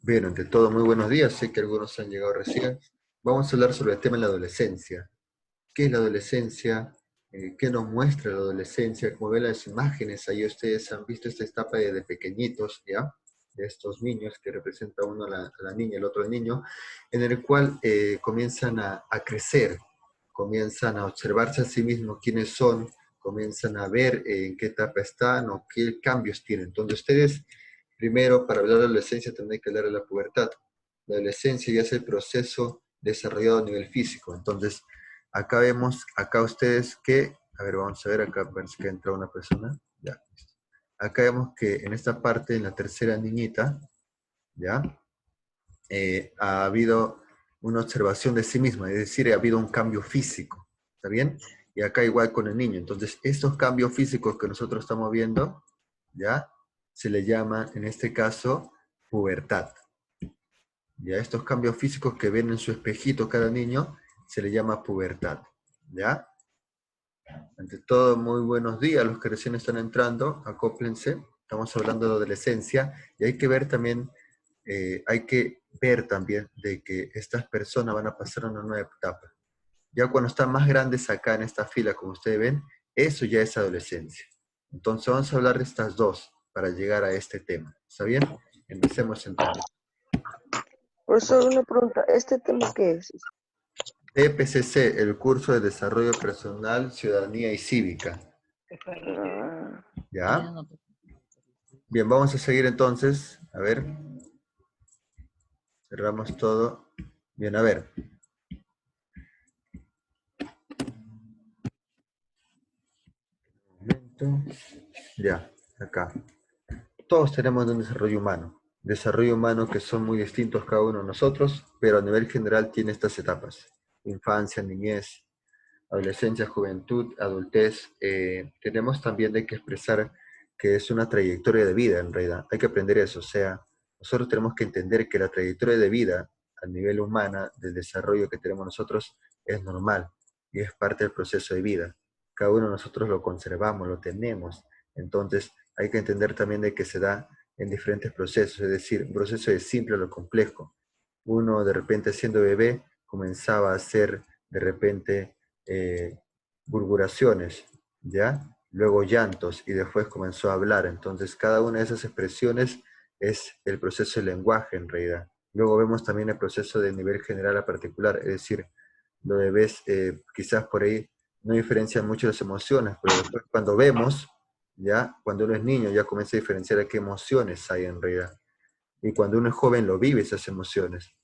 Bien, ante todo, muy buenos días. Sé que algunos han llegado recién. Vamos a hablar sobre el tema de la adolescencia. ¿Qué es la adolescencia? ¿Qué nos muestra la adolescencia? Como ven las imágenes, ahí ustedes han visto esta etapa de pequeñitos, ¿ya? De estos niños que representa uno a la niña, el otro al niño, en el cual comienzan a crecer, comienzan a observarse a sí mismos quiénes son, comienzan a ver en qué etapa están o qué cambios tienen. Entonces ustedes, primero, para hablar de la adolescencia, tendrán que hablar de la pubertad. La adolescencia ya es el proceso desarrollado a nivel físico. Entonces, acá vemos, acá ustedes que, a ver, vamos a ver, acá parece que entra una persona, ya. Acá vemos que en esta parte, en la tercera niñita, ya, ha habido una observación de sí misma, es decir, ha habido un cambio físico, ¿está bien? Y acá igual con el niño. Entonces, estos cambios físicos que nosotros estamos viendo, ya, se le llama, en este caso, pubertad. Ya, estos cambios físicos que ven en su espejito cada niño, se le llama pubertad, ¿ya? Ante todo, muy buenos días a los que recién están entrando, acóplense, estamos hablando de adolescencia y hay que ver también de que estas personas van a pasar a una nueva etapa. Ya cuando están más grandes acá en esta fila, como ustedes ven, eso ya es adolescencia. Entonces vamos a hablar de estas dos para llegar a este tema. ¿Está bien? Empecemos entonces. Profesor, una pregunta, ¿este tema qué es? EPCC, el curso de Desarrollo Personal, Ciudadanía y Cívica. Ah, ¿Ya? Bien, vamos a seguir entonces. A ver, cerramos todo. Bien, a ver. Un momento. Ya, acá. Todos tenemos un desarrollo humano. Desarrollo humano que son muy distintos cada uno de nosotros, pero a nivel general tiene estas etapas. Infancia, niñez, adolescencia, juventud, adultez. Tenemos también de que expresar que es una trayectoria de vida en realidad. Hay que aprender eso. O sea, nosotros tenemos que entender que la trayectoria de vida a nivel humana, del desarrollo que tenemos nosotros, es normal y es parte del proceso de vida. Cada uno de nosotros lo conservamos, lo tenemos. Entonces, hay que entender también de que se da en diferentes procesos, es decir, un proceso de simple a lo complejo. Uno de repente siendo bebé comenzaba a hacer de repente eh, murmuraciones, ¿ya? Luego llantos y después comenzó a hablar. Entonces, cada una de esas expresiones es el proceso del lenguaje en realidad. Luego vemos también el proceso de nivel general a particular, es decir, los bebés quizás por ahí no diferencian mucho las emociones, pero después cuando vemos, ya, cuando uno es niño ya comienza a diferenciar qué emociones hay en realidad. Y cuando uno es joven lo vive esas emociones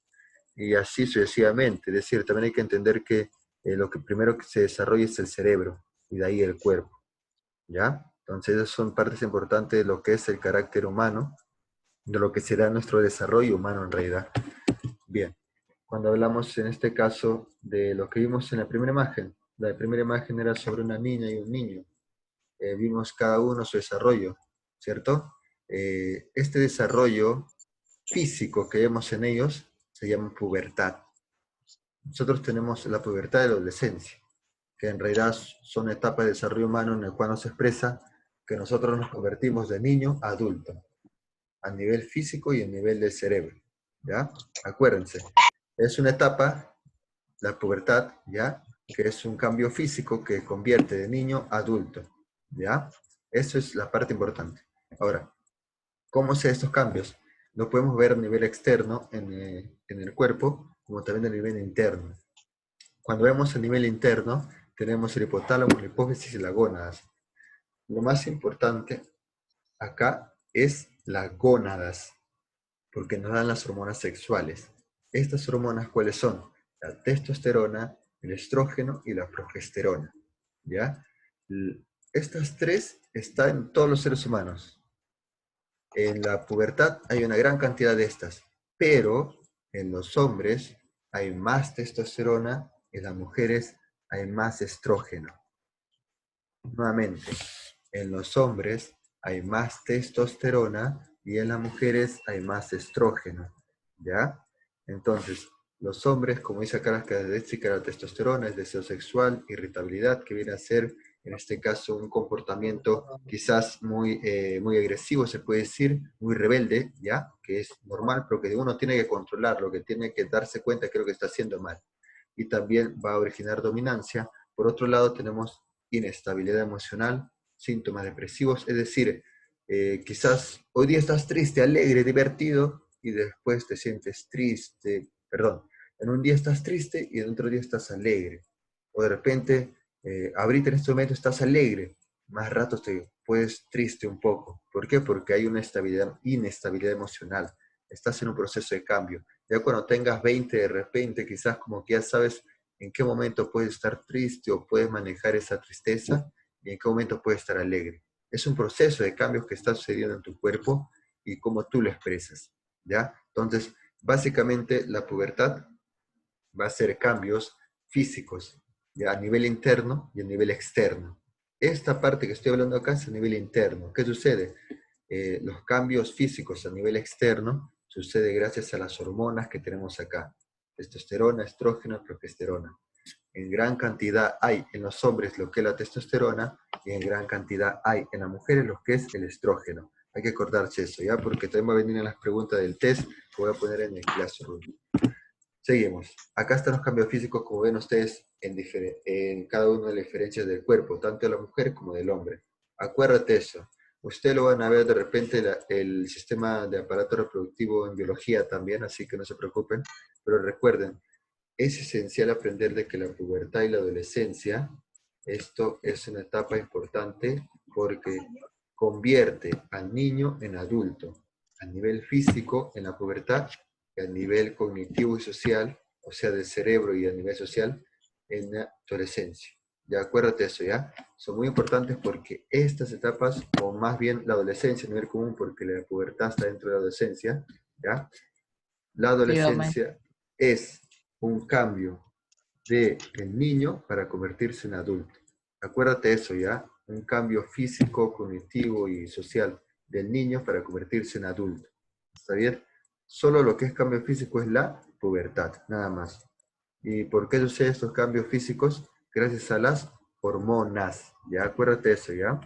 y así sucesivamente. Es decir, también hay que entender que lo que primero que se desarrolla es el cerebro y de ahí el cuerpo, ¿ya? Entonces, esas son partes importantes de lo que es el carácter humano, de lo que será nuestro desarrollo humano en realidad. Bien, cuando hablamos en este caso de lo que vimos en la primera imagen era sobre una niña y un niño. Vimos cada uno su desarrollo, ¿cierto? Este desarrollo físico que vemos en ellos se llama pubertad. Nosotros tenemos la pubertad de la adolescencia, que en realidad son etapas de desarrollo humano en el cual nos expresa que nosotros nos convertimos de niño a adulto, a nivel físico y a nivel del cerebro, ¿ya? Acuérdense, es una etapa, la pubertad, ¿ya? Que es un cambio físico que convierte de niño a adulto, ¿ya? Eso es la parte importante. Ahora, ¿cómo se estos cambios? Lo podemos ver a nivel externo en el cuerpo, como también a nivel interno. Cuando vemos a nivel interno, tenemos el hipotálamo, la hipófisis y las gónadas. Lo más importante acá es las gónadas, porque nos dan las hormonas sexuales. ¿Estas hormonas cuáles son? La testosterona, el estrógeno y la progesterona. ¿Ya? Estas tres están en todos los seres humanos. En la pubertad hay una gran cantidad de estas, pero en los hombres hay más testosterona, en las mujeres hay más estrógeno. Nuevamente, en los hombres hay más testosterona y en las mujeres hay más estrógeno, ¿ya? Entonces, los hombres, como dice acá las características de la testosterona, es deseo sexual, irritabilidad, que viene a ser en este caso un comportamiento quizás muy agresivo, se puede decir, muy rebelde, ¿ya? Que es normal, pero que uno tiene que controlarlo, que tiene que darse cuenta que lo que está haciendo mal. Y también va a originar dominancia. Por otro lado, tenemos inestabilidad emocional, síntomas depresivos, es decir, quizás hoy día estás triste, alegre, divertido, y después te sientes triste, perdón, en un día estás triste y en otro día estás alegre. O de repente, ahorita en este momento estás alegre, más rato te puedes triste un poco. ¿Por qué? Porque hay una inestabilidad emocional. Estás en un proceso de cambio. Ya cuando tengas 20, de repente, quizás como que ya sabes en qué momento puedes estar triste o puedes manejar esa tristeza y en qué momento puedes estar alegre. Es un proceso de cambios que está sucediendo en tu cuerpo y cómo tú lo expresas, ¿ya? Entonces, básicamente la pubertad va a ser cambios físicos, ya a nivel interno y a nivel externo. Esta parte que estoy hablando acá es a nivel interno. ¿Qué sucede? Los cambios físicos a nivel externo sucede gracias a las hormonas que tenemos acá. Testosterona, estrógeno, progesterona. En gran cantidad hay en los hombres lo que es la testosterona y en gran cantidad hay en las mujeres lo que es el estrógeno. Hay que acordarse eso, ¿ya? Porque también va a venir en las preguntas del test que voy a poner en el Classroom. Seguimos. Acá están los cambios físicos, como ven ustedes, en cada una de las diferencias del cuerpo, tanto de la mujer como del hombre. Acuérdate eso. Ustedes lo van a ver de repente el sistema de aparato reproductivo en biología también, así que no se preocupen. Pero recuerden, es esencial aprender de que la pubertad y la adolescencia, esto es una etapa importante porque convierte al niño en adulto, a nivel físico en la pubertad y a nivel cognitivo y social, o sea, del cerebro y a nivel social, en la adolescencia. Ya acuérdate eso, ¿ya? Son muy importantes porque estas etapas, o más bien la adolescencia a nivel común, porque la pubertad está dentro de la adolescencia, ¿ya? La Efectivamente. adolescencia es un cambio de el niño para convertirse en adulto. Acuérdate eso, ¿ya? Un cambio físico, cognitivo y social del niño para convertirse en adulto. ¿Está bien? Solo lo que es cambio físico es la pubertad, nada más. ¿Y por qué suceden estos cambios físicos? Gracias a las hormonas. ¿Ya? Acuérdate eso, ¿ya?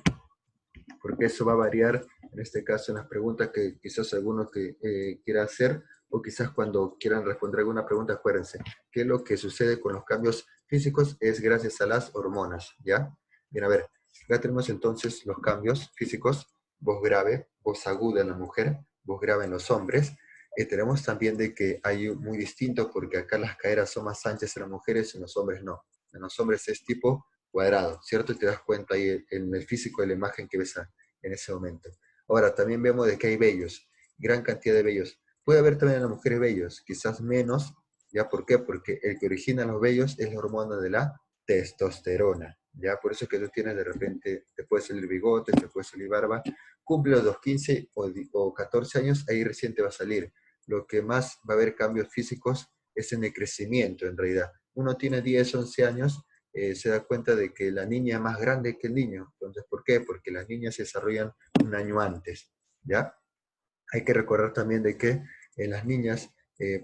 Porque eso va a variar, en este caso, en las preguntas que quizás alguno que quiera hacer, o quizás cuando quieran responder alguna pregunta, acuérdense, que lo que sucede con los cambios físicos es gracias a las hormonas, ¿ya? Bien, a ver, acá tenemos entonces los cambios físicos, voz grave, voz aguda en la mujer, voz grave en los hombres, y tenemos también de que hay muy distinto, porque acá las caderas son más anchas en las mujeres y en los hombres no. En los hombres es tipo cuadrado, ¿cierto? Y te das cuenta ahí en el físico de la imagen que ves en ese momento. Ahora, también vemos de que hay vellos, gran cantidad de vellos. Puede haber también en las mujeres vellos, quizás menos, ¿ya? ¿Por qué? Porque el que origina los vellos es la hormona de la testosterona, ¿ya? Por eso que tú tienes de repente, te puede salir bigote, te puede salir barba, cumple los 15 o 14 años, ahí recién te va a salir. Lo que más va a haber cambios físicos es en el crecimiento, en realidad. Uno tiene 10, 11 años, se da cuenta de que la niña es más grande que el niño. Entonces, ¿por qué? Porque las niñas se desarrollan un año antes, ¿ya? Hay que recordar también de que en las niñas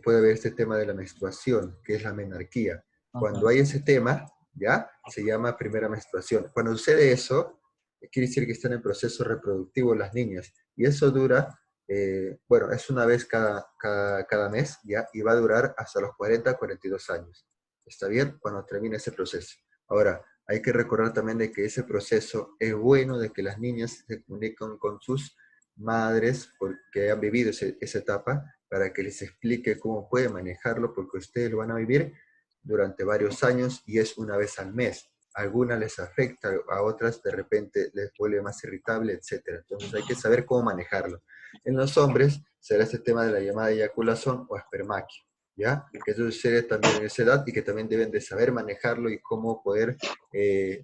puede haber este tema de la menstruación, que es la menarquía. Cuando Ajá. hay ese tema, ¿ya? Se llama primera menstruación. Cuando sucede eso, quiere decir que están en proceso reproductivo las niñas. Y eso dura, bueno, es una vez cada mes, ¿ya? Y va a durar hasta los 40, 42 años. ¿Está bien? Cuando termine ese proceso. Ahora, hay que recordar también de que ese proceso es bueno de que las niñas se comuniquen con sus madres porque han vivido esa etapa para que les explique cómo pueden manejarlo porque ustedes lo van a vivir durante varios años y es una vez al mes. A algunas les afecta, a otras de repente les vuelve más irritable, etc. Entonces hay que saber cómo manejarlo. En los hombres será este tema de la llamada eyaculación o espermaquio, ¿ya? Que eso sucede también en esa edad y que también deben de saber manejarlo y cómo poder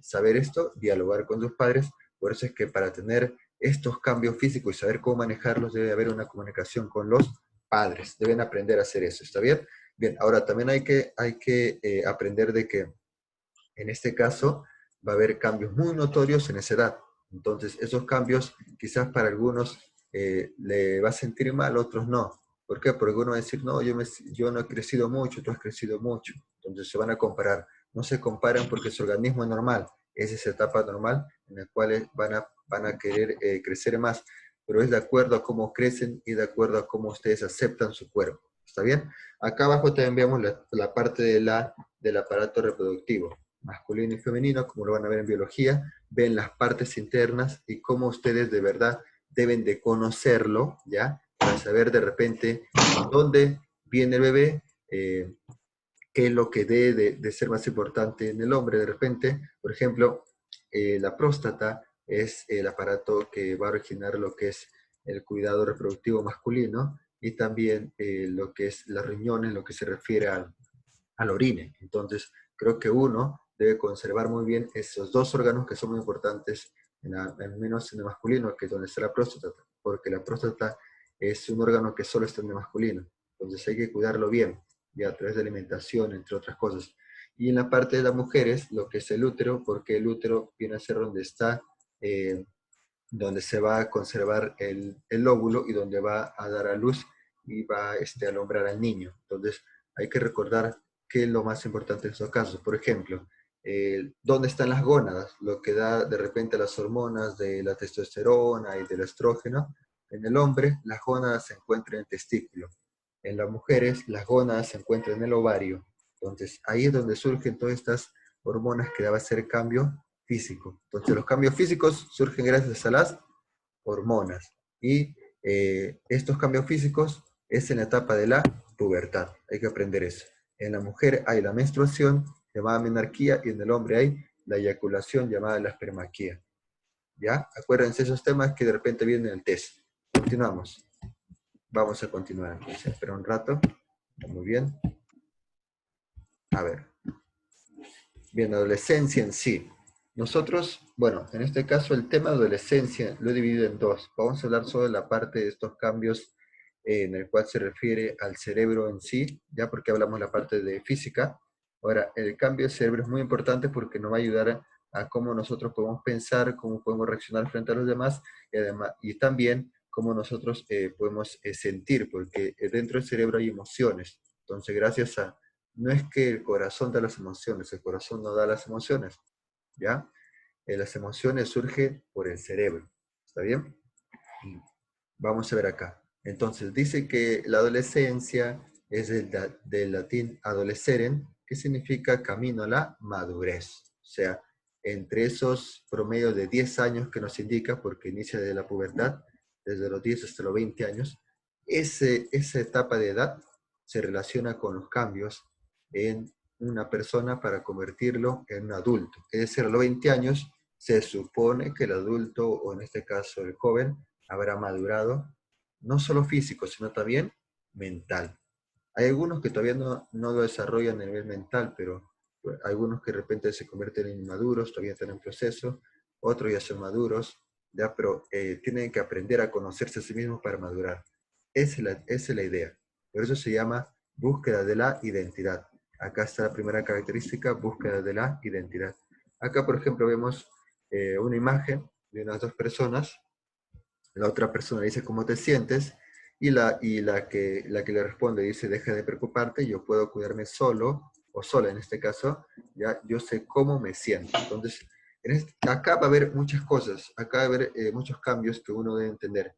saber esto, dialogar con sus padres. Por eso es que para tener estos cambios físicos y saber cómo manejarlos debe haber una comunicación con los padres. Deben aprender a hacer eso, ¿está bien? Bien, ahora también hay que aprender de que en este caso va a haber cambios muy notorios en esa edad. Entonces, esos cambios quizás para algunos le va a sentir mal, otros no. ¿Por qué? Porque uno va a decir, no, yo no he crecido mucho, tú has crecido mucho. Entonces se van a comparar. No se comparan porque su organismo es normal. es esa etapa normal en la cual van a querer crecer más, pero es de acuerdo a cómo crecen y de acuerdo a cómo ustedes aceptan su cuerpo. ¿Está bien? Acá abajo también vemos la parte del aparato reproductivo, masculino y femenino, como lo van a ver en biología, ven las partes internas y cómo ustedes de verdad deben de conocerlo, ¿ya? Para saber de repente dónde viene el bebé, qué es lo que debe de ser más importante en el hombre de repente. Por ejemplo, la próstata es el aparato que va a originar lo que es el cuidado reproductivo masculino y también lo que es las riñones, lo que se refiere al orine. Entonces, creo que uno debe conservar muy bien esos dos órganos que son muy importantes, al menos en el masculino, que es donde está la próstata, porque la próstata es un órgano que solo está en el masculino. Entonces hay que cuidarlo bien, y a través de alimentación, entre otras cosas. Y en la parte de las mujeres, lo que es el útero, porque el útero viene a ser donde está, donde se va a conservar el óvulo y donde va a dar a luz y va a alumbrar al niño. Entonces, hay que recordar qué es lo más importante en estos casos. Por ejemplo, dónde están las gónadas, lo que da de repente las hormonas de la testosterona y del estrógeno. En el hombre, las gónadas se encuentran en el testículo. En las mujeres, las gónadas se encuentran en el ovario. Entonces, ahí es donde surgen todas estas hormonas que va a hacer cambio físico. Entonces, los cambios físicos surgen gracias a las hormonas. Y estos cambios físicos es en la etapa de la pubertad. Hay que aprender eso. En la mujer hay la menstruación, llamada menarquía, y en el hombre hay la eyaculación, llamada la espermaquía. ¿Ya? Acuérdense esos temas que de repente vienen en el test. Continuamos. Vamos a continuar. Entonces, espera un rato. Muy bien. A ver. Bien, adolescencia en sí. Nosotros, bueno, en este caso el tema de adolescencia lo he dividido en dos. Vamos a hablar sobre la parte de estos cambios en el cual se refiere al cerebro en sí, ya porque hablamos la parte de física. Ahora, el cambio de cerebro es muy importante porque nos va a ayudar a cómo nosotros podemos pensar, cómo podemos reaccionar frente a los demás y, además, y también cómo nosotros podemos sentir, porque dentro del cerebro hay emociones. Entonces, gracias a no es que el corazón da las emociones, el corazón no da las emociones, ¿ya? Las emociones surgen por el cerebro, ¿está bien? Y vamos a ver acá. Entonces, dice que la adolescencia es del latín adolesceren, que significa camino a la madurez. O sea, entre esos promedios de 10 años que nos indica, porque inicia de la pubertad, desde los 10 hasta los 20 años, esa etapa de edad se relaciona con los cambios en una persona para convertirlo en un adulto. Es decir, a los 20 años se supone que el adulto, o en este caso el joven, habrá madurado, no solo físico, sino también mental. Hay algunos que todavía no lo desarrollan a nivel mental, pero algunos que de repente se convierten en inmaduros, todavía están en proceso, otros ya son maduros, ya, pero tienen que aprender a conocerse a sí mismos para madurar. Esa es la idea. Por eso se llama búsqueda de la identidad. Acá está la primera característica, búsqueda de la identidad. Acá, por ejemplo, vemos una imagen de unas dos personas. La otra persona dice cómo te sientes la que le responde dice deja de preocuparte, yo puedo cuidarme solo o sola en este caso, ya yo sé cómo me siento. Entonces, acá va a haber muchas cosas, acá va a haber muchos cambios que uno debe entender.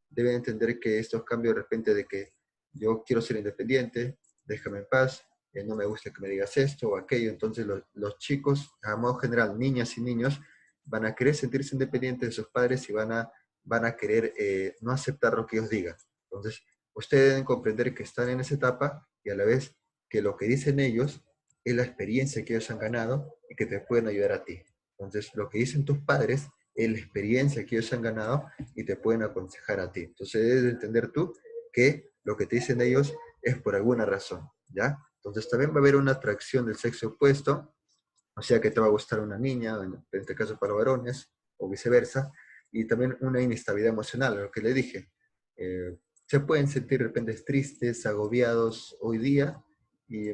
Debe entender que estos cambios de repente de que yo quiero ser independiente, déjame en paz, no me gusta que me digas esto o aquello, entonces los chicos, a modo general, niñas y niños, van a querer sentirse independientes de sus padres y van a querer no aceptar lo que ellos digan. Entonces, ustedes deben comprender que están en esa etapa y a la vez que lo que dicen ellos es la experiencia que ellos han ganado y que te pueden ayudar a ti. Entonces, lo que dicen tus padres es la experiencia que ellos han ganado y te pueden aconsejar a ti. Entonces, debes entender tú que lo que te dicen ellos es por alguna razón, ¿ya? Entonces, también va a haber una atracción del sexo opuesto, o sea que te va a gustar una niña, en este caso para los varones, o viceversa, y también una inestabilidad emocional, lo que le dije. Eh, Se pueden sentir de repente tristes, agobiados hoy día, y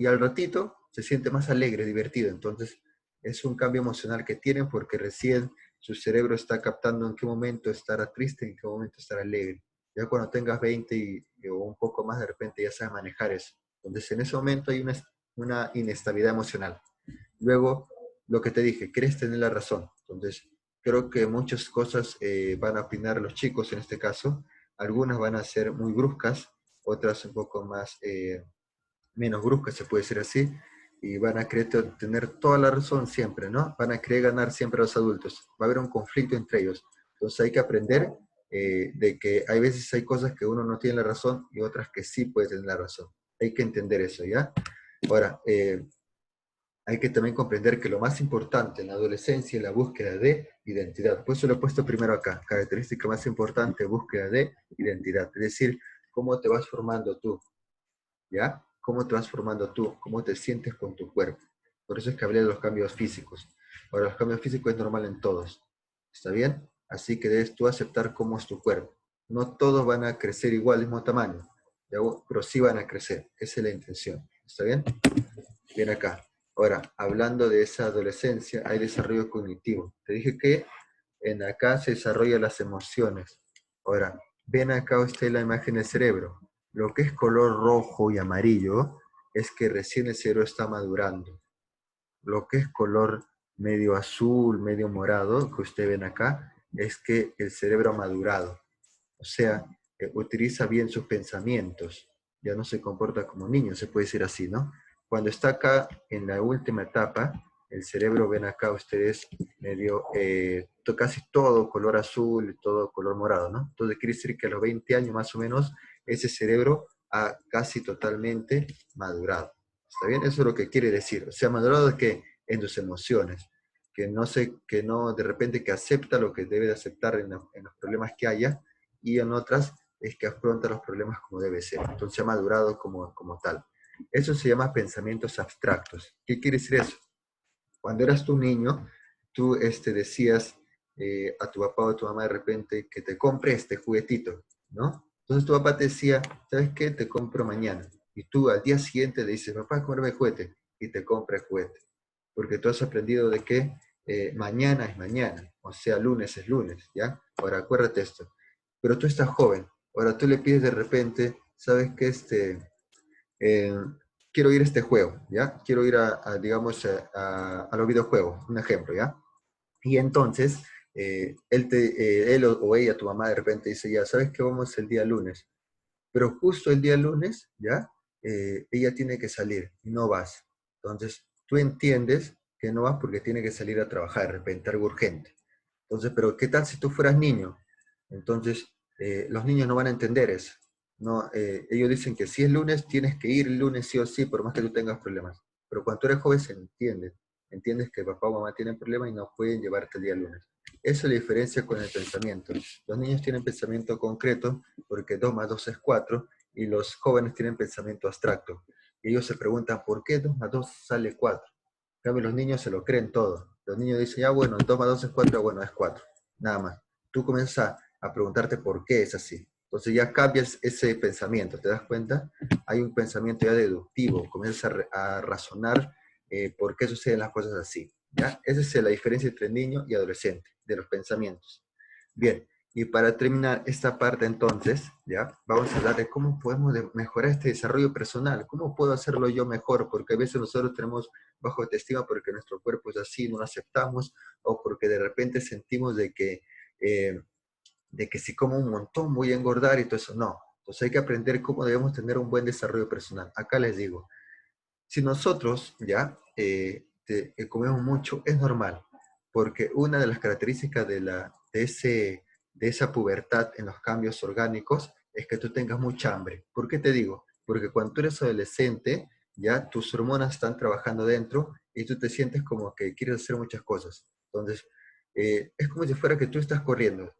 al ratito se siente más alegre, divertido. Entonces, es un cambio emocional que tienen porque recién su cerebro está captando en qué momento estará triste, en qué momento estará alegre. Ya cuando tengas 20 o un poco más, de repente ya sabes manejar eso. Entonces, en ese momento hay una inestabilidad emocional. Luego, lo que te dije, quieres tener la razón. Entonces, creo que muchas cosas van a opinar los chicos en este caso. Algunas van a ser muy bruscas, otras un poco más, menos bruscas, se puede decir así, y van a querer tener toda la razón siempre, ¿no? Van a querer ganar siempre a los adultos. Va a haber un conflicto entre ellos. Entonces hay que aprender de que hay veces hay cosas que uno no tiene la razón y otras que sí puede tener la razón. Hay que entender eso, ¿ya? Ahora, hay que también comprender que lo más importante en la adolescencia es la búsqueda de identidad. Por eso lo he puesto primero acá. Característica más importante, búsqueda de identidad. Es decir, cómo te vas formando tú, ¿ya? ¿Cómo te vas formando tú? ¿Cómo te sientes con tu cuerpo? Por eso es que hablé de los cambios físicos. Ahora, los cambios físicos es normal en todos. ¿Está bien? Así que debes tú aceptar cómo es tu cuerpo. No todos van a crecer igual, mismo tamaño, ¿ya? Pero sí van a crecer. Esa es la intención. ¿Está bien? Bien acá. Ahora, hablando de esa adolescencia, hay desarrollo cognitivo. Te dije que en acá se desarrollan las emociones. Ahora, ven acá usted la imagen del cerebro. Lo que es color rojo y amarillo es que recién el cerebro está madurando. Lo que es color medio azul, medio morado, que usted ven acá, es que el cerebro ha madurado. O sea, utiliza bien sus pensamientos. Ya no se comporta como niño, se puede decir así, ¿no? Cuando está acá en la última etapa, el cerebro, ven acá ustedes, medio, casi todo color azul y todo color morado, ¿no? Entonces quiere decir que a los 20 años más o menos, ese cerebro ha casi totalmente madurado. ¿Está bien? Eso es lo que quiere decir. O sea, madurado es que en tus emociones, que no de repente que acepta lo que debe de aceptar en los problemas que haya, y en otras es que afronta los problemas como debe ser. Entonces ha madurado como tal. Eso se llama pensamientos abstractos. ¿Qué quiere decir eso? Cuando eras tu niño, tú decías a tu papá o a tu mamá de repente que te compre este juguetito, ¿no? Entonces tu papá te decía, ¿sabes qué? Te compro mañana. Y tú al día siguiente le dices, papá, cómprame el juguete. Y te compra el juguete. Porque tú has aprendido de que mañana es mañana, o sea, lunes es lunes, ¿ya? Ahora, acuérdate esto. Pero tú estás joven. Ahora tú le pides de repente, ¿sabes qué? Eh, quiero ir a este juego, ¿ya? Quiero ir digamos, a los videojuegos, un ejemplo, ¿ya? Y entonces, él o ella, tu mamá, de repente dice, ya, ¿sabes qué? Vamos el día lunes. Pero justo el día lunes, ¿ya? Ella tiene que salir y no vas. Entonces, tú entiendes que no vas porque tiene que salir a trabajar, de repente algo urgente. Entonces, pero ¿qué tal si tú fueras niño? Entonces, los niños no van a entender eso. No, ellos dicen que si es lunes, tienes que ir el lunes sí o sí, por más que tú tengas problemas. Pero cuando tú eres joven se entiende. Entiendes que papá o mamá tienen problemas y no pueden llevarte el día lunes. Esa es la diferencia con el pensamiento. Los niños tienen pensamiento concreto porque 2 más 2 es 4 y los jóvenes tienen pensamiento abstracto. Y ellos se preguntan, ¿por qué 2 más 2 sale 4? En cambio, los niños se lo creen todo. Los niños dicen, ya bueno, 2 más 2 es 4, bueno, es 4. Nada más. Tú comienzas a preguntarte por qué es así. Entonces ya cambias ese pensamiento, ¿te das cuenta? Hay un pensamiento ya deductivo, comienzas a razonar por qué suceden las cosas así. ¿Ya? Esa es la diferencia entre niño y adolescente, de los pensamientos. Bien, y para terminar esta parte entonces, ¿ya? Vamos a hablar de cómo podemos mejorar este desarrollo personal, cómo puedo hacerlo yo mejor, porque a veces nosotros tenemos bajo autoestima porque nuestro cuerpo es así, no lo aceptamos, o porque de repente sentimos eh, de que si como un montón voy a engordar y todo eso, no. Entonces hay que aprender cómo debemos tener un buen desarrollo personal. Acá les digo, si nosotros ya comemos mucho, es normal, porque una de las características de esa pubertad en los cambios orgánicos es que tú tengas mucha hambre. ¿Por qué te digo? Porque cuando tú eres adolescente, ya tus hormonas están trabajando dentro y tú te sientes como que quieres hacer muchas cosas. Entonces, es como si fuera que tú estás corriendo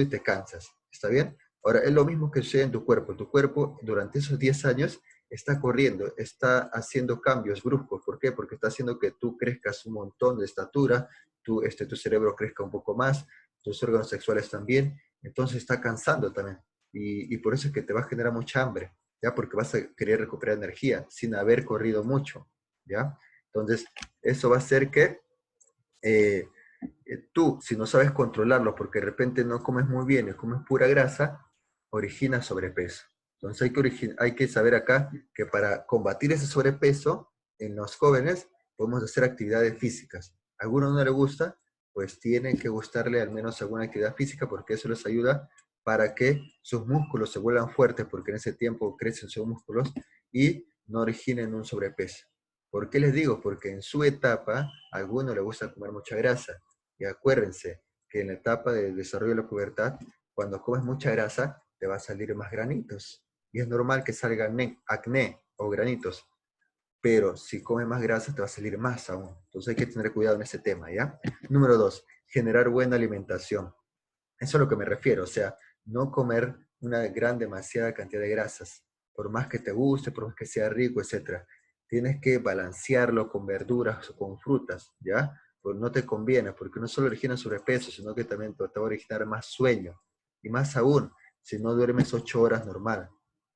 y te cansas. ¿Está bien? Ahora, es lo mismo que sucede en tu cuerpo. Tu cuerpo durante esos 10 años está corriendo, está haciendo cambios bruscos. ¿Por qué? Porque está haciendo que tú crezcas un montón de estatura, tu cerebro crezca un poco más, tus órganos sexuales también. Entonces está cansando también. Y por eso es que te va a generar mucha hambre, ¿ya? Porque vas a querer recuperar energía sin haber corrido mucho, ¿ya? Entonces, eso va a hacer que eh, tú, si no sabes controlarlo porque de repente no comes muy bien y comes pura grasa, origina sobrepeso. Entonces hay que saber acá que para combatir ese sobrepeso en los jóvenes podemos hacer actividades físicas. a alguno no le gusta, pues tiene que gustarle al menos alguna actividad física porque eso les ayuda para que sus músculos se vuelvan fuertes, porque en ese tiempo crecen sus músculos y no originen un sobrepeso. ¿Por qué les digo? Porque en su etapa a alguno le gusta comer mucha grasa. Y acuérdense que en la etapa del desarrollo de la pubertad, cuando comes mucha grasa, te va a salir más granitos. Y es normal que salgan acné o granitos. Pero si comes más grasa, te va a salir más aún. Entonces hay que tener cuidado en ese tema, ¿ya? Número 2, generar buena alimentación. Eso es a lo que me refiero, o sea, no comer una demasiada cantidad de grasas, por más que te guste, por más que sea rico, etcétera. Tienes que balancearlo con verduras o con frutas, ¿ya? Pues no te conviene, porque no solo origina sobrepeso, sino que también te va a originar más sueño. Y más aún, si no duermes 8 horas normal.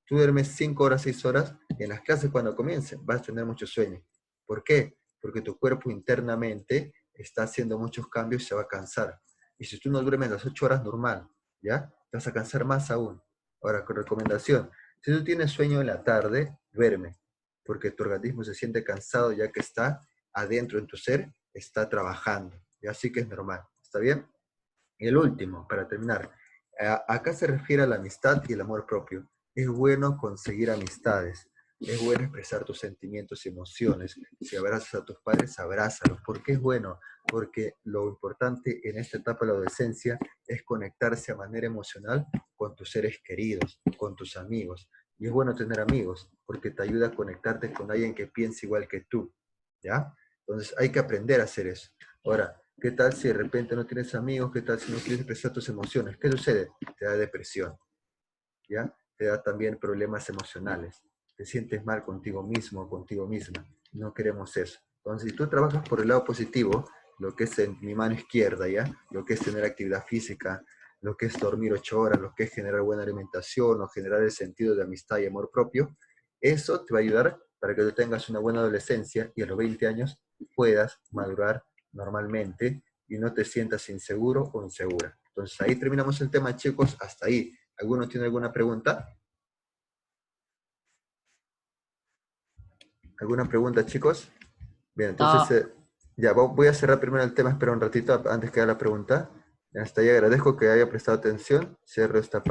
Tú duermes 5 horas, 6 horas, y en las clases cuando comiencen vas a tener mucho sueño. ¿Por qué? Porque tu cuerpo internamente está haciendo muchos cambios y se va a cansar. Y si tú no duermes las 8 horas normal, ¿ya? Te vas a cansar más aún. Ahora, con recomendación, si tú tienes sueño en la tarde, duerme, porque tu organismo se siente cansado ya que está adentro en tu ser, está trabajando. Y así que es normal. ¿Está bien? Y el último, para terminar, acá se refiere a la amistad y el amor propio. Es bueno conseguir amistades, es bueno expresar tus sentimientos y emociones. Si abrazas a tus padres, abrázalos. ¿Por qué es bueno? Porque lo importante en esta etapa de la adolescencia es conectarse a manera emocional con tus seres queridos, con tus amigos. Y es bueno tener amigos, porque te ayuda a conectarte con alguien que piensa igual que tú, ¿ya? Entonces hay que aprender a hacer eso. Ahora, ¿qué tal si de repente no tienes amigos? ¿Qué tal si no quieres expresar tus emociones? ¿Qué sucede? Te da depresión, ¿ya? Te da también problemas emocionales. Te sientes mal contigo mismo, contigo misma. No queremos eso. Entonces, si tú trabajas por el lado positivo, lo que es en mi mano izquierda, ¿ya? Lo que es tener actividad física, lo que es dormir 8 horas, lo que es generar buena alimentación o generar el sentido de amistad y amor propio, eso te va a ayudar para que tú tengas una buena adolescencia y a los 20 años puedas madurar normalmente y no te sientas inseguro o insegura. Entonces ahí terminamos el tema, chicos, hasta ahí. ¿Alguno tiene alguna pregunta? ¿Alguna pregunta, chicos? Bien, entonces No, ya voy a cerrar primero el tema, espera un ratito antes que haga la pregunta. Hasta ahí agradezco que haya prestado atención. Cierro esta